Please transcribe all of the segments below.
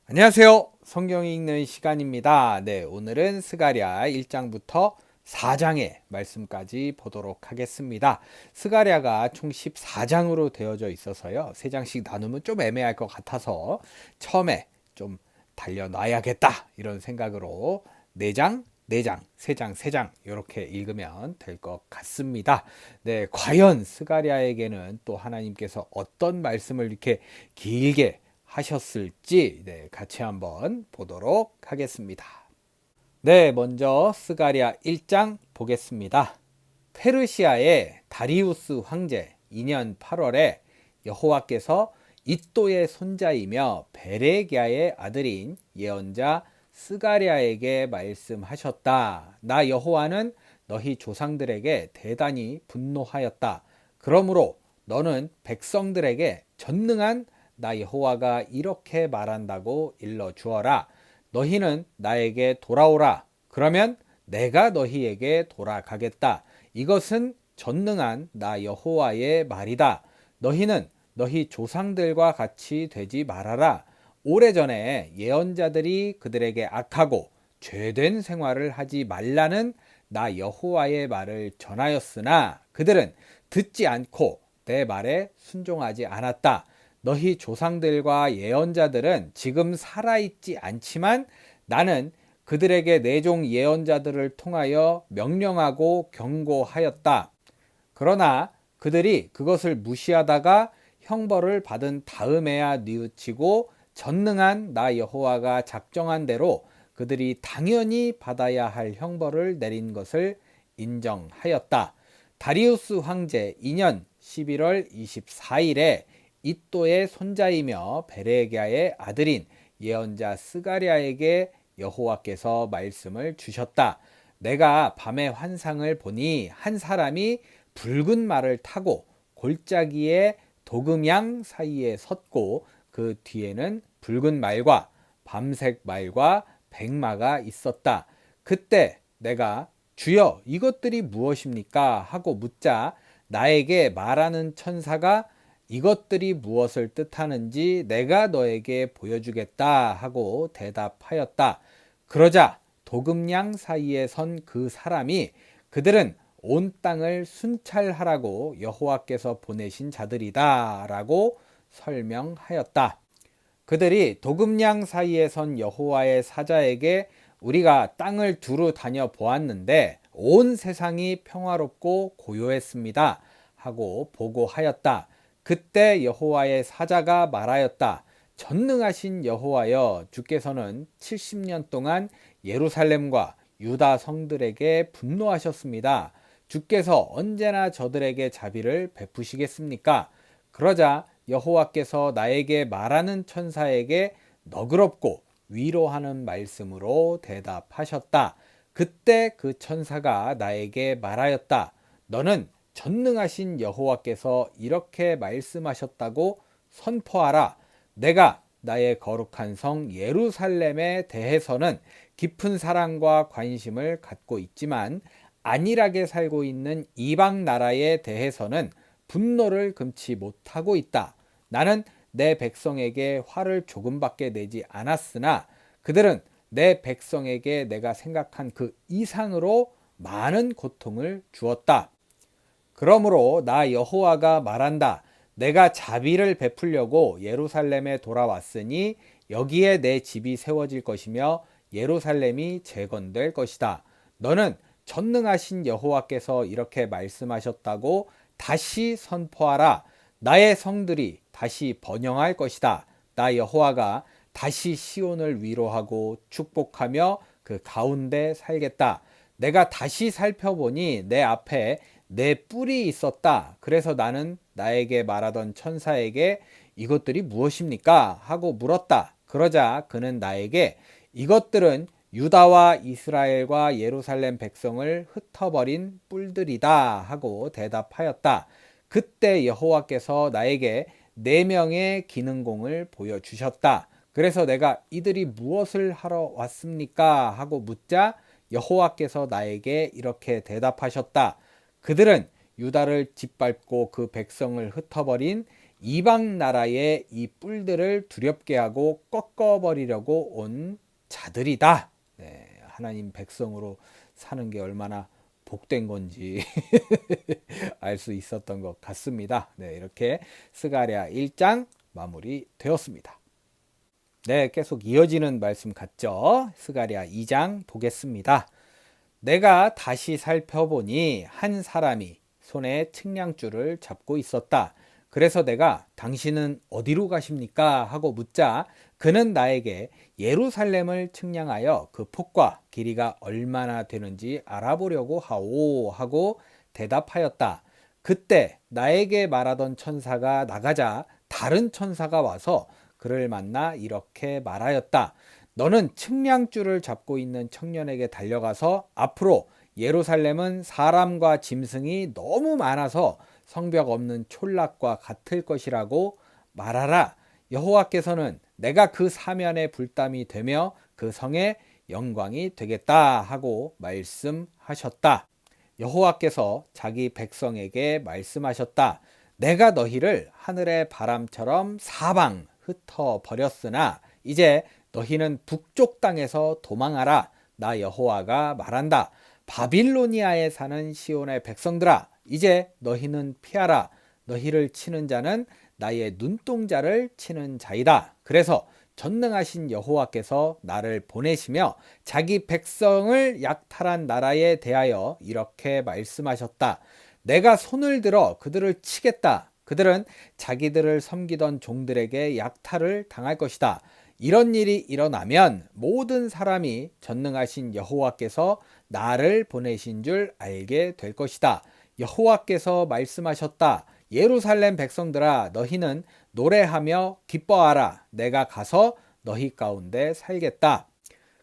안녕하세요. 성경 읽는 시간입니다. 네, 오늘은 스가랴 1장부터 4장의 말씀까지 보도록 하겠습니다. 스가랴가 총 14장으로 되어져 있어서요. 3장씩 나누면 좀 애매할 것 같아서 처음에 좀 달려놔야겠다 이런 생각으로 4장, 4장, 3장, 3장 이렇게 읽으면 될 것 같습니다. 네, 과연 스가랴에게는 또 하나님께서 어떤 말씀을 이렇게 길게 하셨을지 같이 한번 보도록 하겠습니다. 네, 먼저 스가랴 1장 보겠습니다. 페르시아의 다리우스 황제 2년 8월에 여호와께서 이또의 손자이며 베레기야의 아들인 예언자 스가랴에게 말씀하셨다. 나 여호와는 너희 조상들에게 대단히 분노하였다. 그러므로 너는 백성들에게 전능한 나 여호와가 이렇게 말한다고 일러주어라. 너희는 나에게 돌아오라. 그러면 내가 너희에게 돌아가겠다. 이것은 전능한 나 여호와의 말이다. 너희는 너희 조상들과 같이 되지 말아라. 오래전에 예언자들이 그들에게 악하고 죄된 생활을 하지 말라는 나 여호와의 말을 전하였으나 그들은 듣지 않고 내 말에 순종하지 않았다. 너희 조상들과 예언자들은 지금 살아있지 않지만 나는 그들에게 내 종 예언자들을 통하여 명령하고 경고하였다. 그러나 그들이 그것을 무시하다가 형벌을 받은 다음에야 뉘우치고 전능한 나 여호와가 작정한 대로 그들이 당연히 받아야 할 형벌을 내린 것을 인정하였다. 다리우스 황제 2년 11월 24일에 이또의 손자이며 베레기야의 아들인 예언자 스가랴에게 여호와께서 말씀을 주셨다. 내가 밤에 환상을 보니 한 사람이 붉은 말을 타고 골짜기에 도금양 사이에 섰고 그 뒤에는 붉은 말과 밤색 말과 백마가 있었다. 그때 내가 주여 이것들이 무엇입니까? 하고 묻자 나에게 말하는 천사가 이것들이 무엇을 뜻하는지 내가 너에게 보여주겠다 하고 대답하였다. 그러자 도금양 사이에 선 그 사람이 그들은 온 땅을 순찰하라고 여호와께서 보내신 자들이다 라고 설명하였다. 그들이 도금양 사이에 선 여호와의 사자에게 우리가 땅을 두루 다녀 보았는데 온 세상이 평화롭고 고요했습니다 하고 보고하였다. 그때 여호와의 사자가 말하였다. 전능하신 여호와여, 주께서는 70년 동안 예루살렘과 유다 성들에게 분노하셨습니다. 주께서 언제나 저들에게 자비를 베푸시겠습니까? 그러자 여호와께서 나에게 말하는 천사에게 너그럽고 위로하는 말씀으로 대답하셨다. 그때 그 천사가 나에게 말하였다. 너는 전능하신 여호와께서 이렇게 말씀하셨다고 선포하라. 내가 나의 거룩한 성 예루살렘에 대해서는 깊은 사랑과 관심을 갖고 있지만 안일하게 살고 있는 이방 나라에 대해서는 분노를 금치 못하고 있다. 나는 내 백성에게 화를 조금밖에 내지 않았으나 그들은 내 백성에게 내가 생각한 그 이상으로 많은 고통을 주었다. 그러므로 나 여호와가 말한다. 내가 자비를 베풀려고 예루살렘에 돌아왔으니 여기에 내 집이 세워질 것이며 예루살렘이 재건될 것이다. 너는 전능하신 여호와께서 이렇게 말씀하셨다고 다시 선포하라. 나의 성들이 다시 번영할 것이다. 나 여호와가 다시 시온을 위로하고 축복하며 그 가운데 살겠다. 내가 다시 살펴보니 내 앞에 내 뿔이 있었다. 그래서 나는 나에게 말하던 천사에게 이것들이 무엇입니까? 하고 물었다. 그러자 그는 나에게 이것들은 유다와 이스라엘과 예루살렘 백성을 흩어버린 뿔들이다 하고 대답하였다. 그때 여호와께서 나에게 4명의 기능공을 보여주셨다. 그래서 내가 이들이 무엇을 하러 왔습니까? 하고 묻자 여호와께서 나에게 이렇게 대답하셨다. 그들은 유다를 짓밟고 그 백성을 흩어버린 이방 나라의 이 뿔들을 두렵게 하고 꺾어버리려고 온 자들이다. 네, 하나님 백성으로 사는 게 얼마나 복된 건지 알 수 있었던 것 같습니다. 네, 이렇게 스가랴 1장 마무리되었습니다. 네, 계속 이어지는 말씀 같죠? 스가랴 2장 보겠습니다. 내가 다시 살펴보니 한 사람이 손에 측량줄을 잡고 있었다. 그래서 내가 당신은 어디로 가십니까? 하고 묻자 그는 나에게 예루살렘을 측량하여 그 폭과 길이가 얼마나 되는지 알아보려고 하오 하고 대답하였다. 그때 나에게 말하던 천사가 나가자 다른 천사가 와서 그를 만나 이렇게 말하였다. 너는 측량줄을 잡고 있는 청년에게 달려가서 앞으로 예루살렘은 사람과 짐승이 너무 많아서 성벽 없는 촌락과 같을 것이라고 말하라. 여호와께서는 내가 그 사면의 불담이 되며 그 성의 영광이 되겠다 하고 말씀하셨다. 여호와께서 자기 백성에게 말씀하셨다. 내가 너희를 하늘의 바람처럼 사방 흩어 버렸으나 이제 너희는 북쪽 땅에서 도망하라. 나 여호와가 말한다. 바빌로니아에 사는 시온의 백성들아, 이제 너희는 피하라. 너희를 치는 자는 나의 눈동자를 치는 자이다. 그래서 전능하신 여호와께서 나를 보내시며 자기 백성을 약탈한 나라에 대하여 이렇게 말씀하셨다. 내가 손을 들어 그들을 치겠다. 그들은 자기들을 섬기던 종들에게 약탈을 당할 것이다. 이런 일이 일어나면 모든 사람이 전능하신 여호와께서 나를 보내신 줄 알게 될 것이다. 여호와께서 말씀하셨다. 예루살렘 백성들아, 너희는 노래하며 기뻐하라. 내가 가서 너희 가운데 살겠다.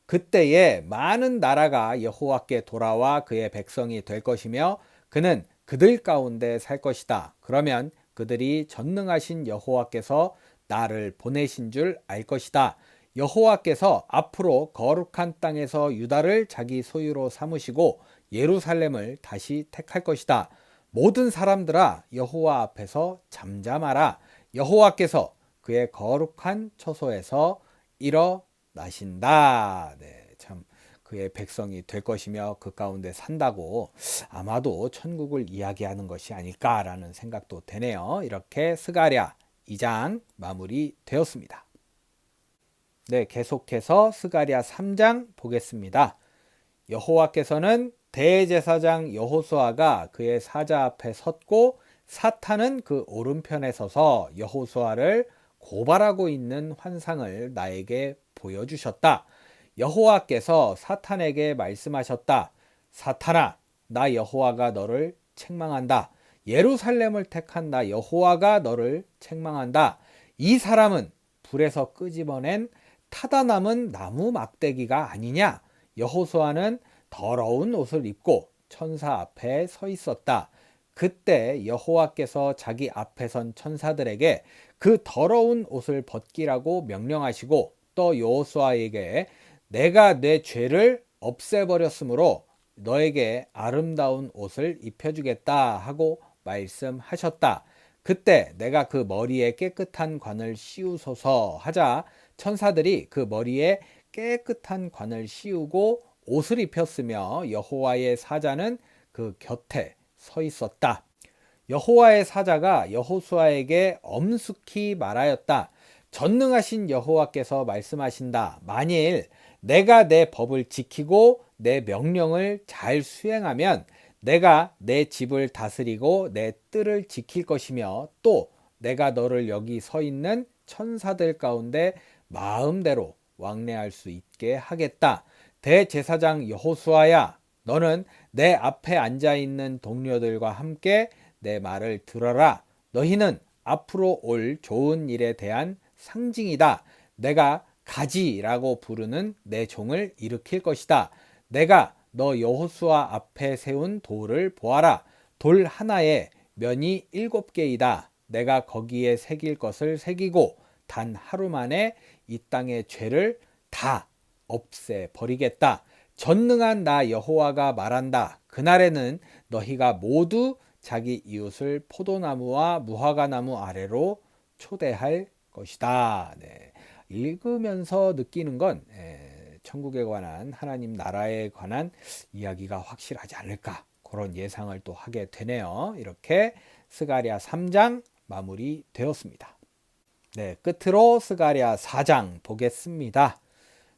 그때에 많은 나라가 여호와께 돌아와 그의 백성이 될 것이며 그는 그들 가운데 살 것이다. 그러면 그들이 전능하신 여호와께서 나를 보내신 줄 알 것이다. 여호와께서 앞으로 거룩한 땅에서 유다를 자기 소유로 삼으시고 예루살렘을 다시 택할 것이다. 모든 사람들아, 여호와 앞에서 잠잠하라. 여호와께서 그의 거룩한 처소에서 일어나신다. 네, 참 그의 백성이 될 것이며 그 가운데 산다고 아마도 천국을 이야기하는 것이 아닐까라는 생각도 되네요. 이렇게 스가랴 2장 마무리되었습니다. 네, 계속해서 스가랴 3장 보겠습니다. 여호와께서는 대제사장 여호수아가 그의 사자 앞에 섰고 사탄은 그 오른편에 서서 여호수아를 고발하고 있는 환상을 나에게 보여주셨다. 여호와께서 사탄에게 말씀하셨다. 사탄아, 나 여호와가 너를 책망한다. 예루살렘을 택한 나 여호와가 너를 책망한다. 이 사람은 불에서 끄집어낸 타다 남은 나무 막대기가 아니냐? 여호수아는 더러운 옷을 입고 천사 앞에 서 있었다. 그때 여호와께서 자기 앞에 선 천사들에게 그 더러운 옷을 벗기라고 명령하시고 또 여호수아에게 내가 내 죄를 없애버렸으므로 너에게 아름다운 옷을 입혀주겠다 하고 말씀하셨다. 그때 내가 그 머리에 깨끗한 관을 씌우소서 하자 천사들이 그 머리에 깨끗한 관을 씌우고 옷을 입혔으며 여호와의 사자는 그 곁에 서 있었다. 여호와의 사자가 여호수아에게 엄숙히 말하였다. 전능하신 여호와께서 말씀하신다. 만일 내가 내 법을 지키고 내 명령을 잘 수행하면 내가 내 집을 다스리고 내 뜰을 지킬 것이며 또 내가 너를 여기 서 있는 천사들 가운데 마음대로 왕래할 수 있게 하겠다. 대제사장 여호수아야, 너는 내 앞에 앉아 있는 동료들과 함께 내 말을 들어라. 너희는 앞으로 올 좋은 일에 대한 상징이다. 내가 가지라고 부르는 내 종을 일으킬 것이다. 내가 너 여호수아 앞에 세운 돌을 보아라. 돌 하나에 면이 7개이다. 내가 거기에 새길 것을 새기고 단 하루 만에 이 땅의 죄를 다 없애버리겠다. 전능한 나 여호와가 말한다. 그날에는 너희가 모두 자기 이웃을 포도나무와 무화과나무 아래로 초대할 것이다. 네. 읽으면서 느끼는 건 천국에 관한 하나님 나라에 관한 이야기가 확실하지 않을까 그런 예상을 또 하게 되네요. 이렇게 스가랴 3장 마무리되었습니다. 네, 끝으로 스가랴 4장 보겠습니다.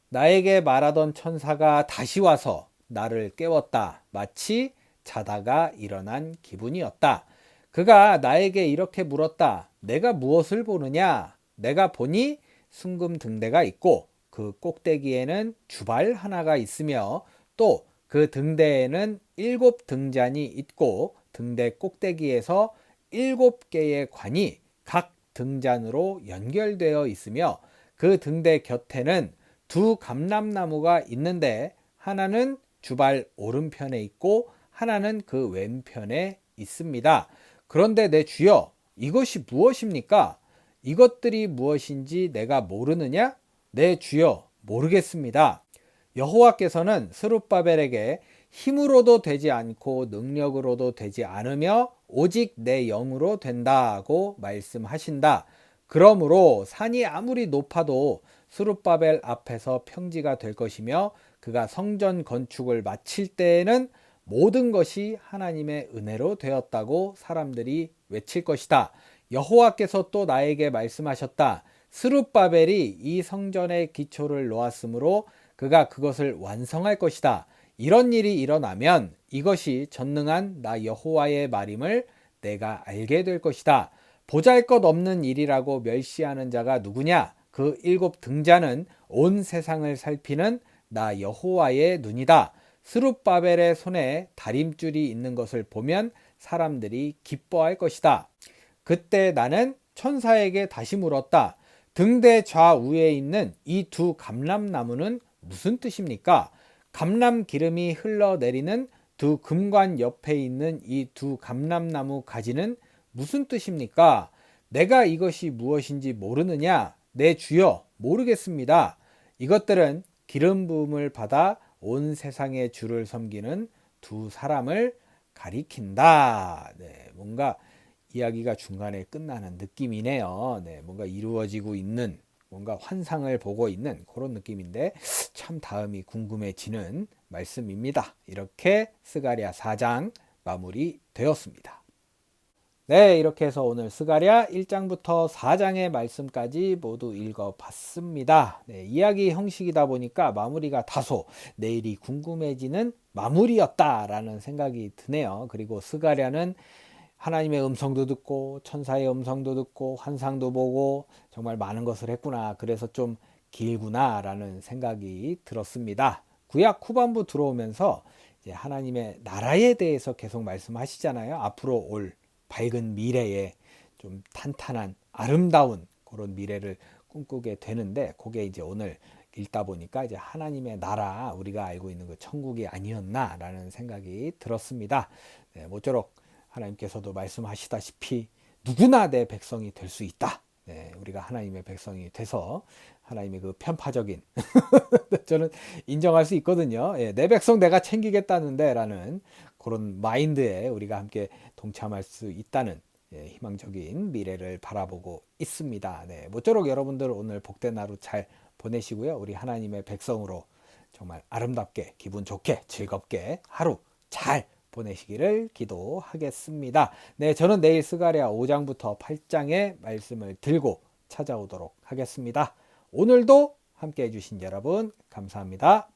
나에게 말하던 천사가 다시 와서 나를 깨웠다. 마치 자다가 일어난 기분이었다. 그가 나에게 이렇게 물었다. 내가 무엇을 보느냐? 내가 보니 순금 등대가 있고 그 꼭대기에는 주발 하나가 있으며 또 그 등대에는 7 등잔이 있고 등대 꼭대기에서 7개의 관이 각 등잔으로 연결되어 있으며 그 등대 곁에는 2 감람나무가 있는데 하나는 주발 오른편에 있고 하나는 그 왼편에 있습니다. 그런데 내 주여, 이것이 무엇입니까? 이것들이 무엇인지 내가 모르느냐? 내 주여, 모르겠습니다. 여호와께서는 스룹바벨에게 힘으로도 되지 않고 능력으로도 되지 않으며 오직 내 영으로 된다고 말씀하신다. 그러므로 산이 아무리 높아도 스룹바벨 앞에서 평지가 될 것이며 그가 성전 건축을 마칠 때에는 모든 것이 하나님의 은혜로 되었다고 사람들이 외칠 것이다. 여호와께서 또 나에게 말씀하셨다. 스룹바벨이 이 성전의 기초를 놓았으므로 그가 그것을 완성할 것이다. 이런 일이 일어나면 이것이 전능한 나 여호와의 말임을 내가 알게 될 것이다. 보잘것없는 일이라고 멸시하는 자가 누구냐? 그 7 등잔은 온 세상을 살피는 나 여호와의 눈이다. 스룹바벨의 손에 다림줄이 있는 것을 보면 사람들이 기뻐할 것이다. 그때 나는 천사에게 다시 물었다. 등대 좌우에 있는 이 2 감람나무는 무슨 뜻입니까? 감람 기름이 흘러내리는 2 금관 옆에 있는 이 2 감람나무 가지는 무슨 뜻입니까? 내가 이것이 무엇인지 모르느냐? 내 주여, 모르겠습니다. 이것들은 기름 부음을 받아 온 세상의 주를 섬기는 2 사람을 가리킨다. 네, 뭔가 이야기가 중간에 끝나는 느낌이네요. 네, 뭔가 이루어지고 있는 뭔가 환상을 보고 있는 그런 느낌인데 참 다음이 궁금해지는 말씀입니다. 이렇게 스가랴 4장 마무리되었습니다. 네, 이렇게 해서 오늘 스가랴 1장부터 4장의 말씀까지 모두 읽어봤습니다. 네, 이야기 형식이다 보니까 마무리가 다소 내일이 궁금해지는 마무리였다라는 생각이 드네요. 그리고 스가랴는 하나님의 음성도 듣고 천사의 음성도 듣고 환상도 보고 정말 많은 것을 했구나. 그래서 좀 길구나 라는 생각이 들었습니다. 구약 후반부 들어오면서 이제 하나님의 나라에 대해서 계속 말씀하시잖아요. 앞으로 올 밝은 미래에 좀 탄탄한 아름다운 그런 미래를 꿈꾸게 되는데 그게 이제 오늘 읽다 보니까 이제 하나님의 나라 우리가 알고 있는 그 천국이 아니었나라는 생각이 들었습니다. 네, 모쪼록 하나님께서도 말씀하시다시피 누구나 내 백성이 될 수 있다. 네, 우리가 하나님의 백성이 돼서 하나님의 그 편파적인 저는 인정할 수 있거든요. 예, 내 백성 내가 챙기겠다는데 라는 그런 마인드에 우리가 함께 동참할 수 있다는 희망적인 미래를 바라보고 있습니다. 네, 모쪼록 여러분들 오늘 복된 하루 잘 보내시고요. 우리 하나님의 백성으로 정말 아름답게 기분 좋게 즐겁게 하루 잘 보내시기를 기도하겠습니다. 네, 저는 내일 스가랴 5장부터 8장의 말씀을 들고 찾아오도록 하겠습니다. 오늘도 함께 해주신 여러분 감사합니다.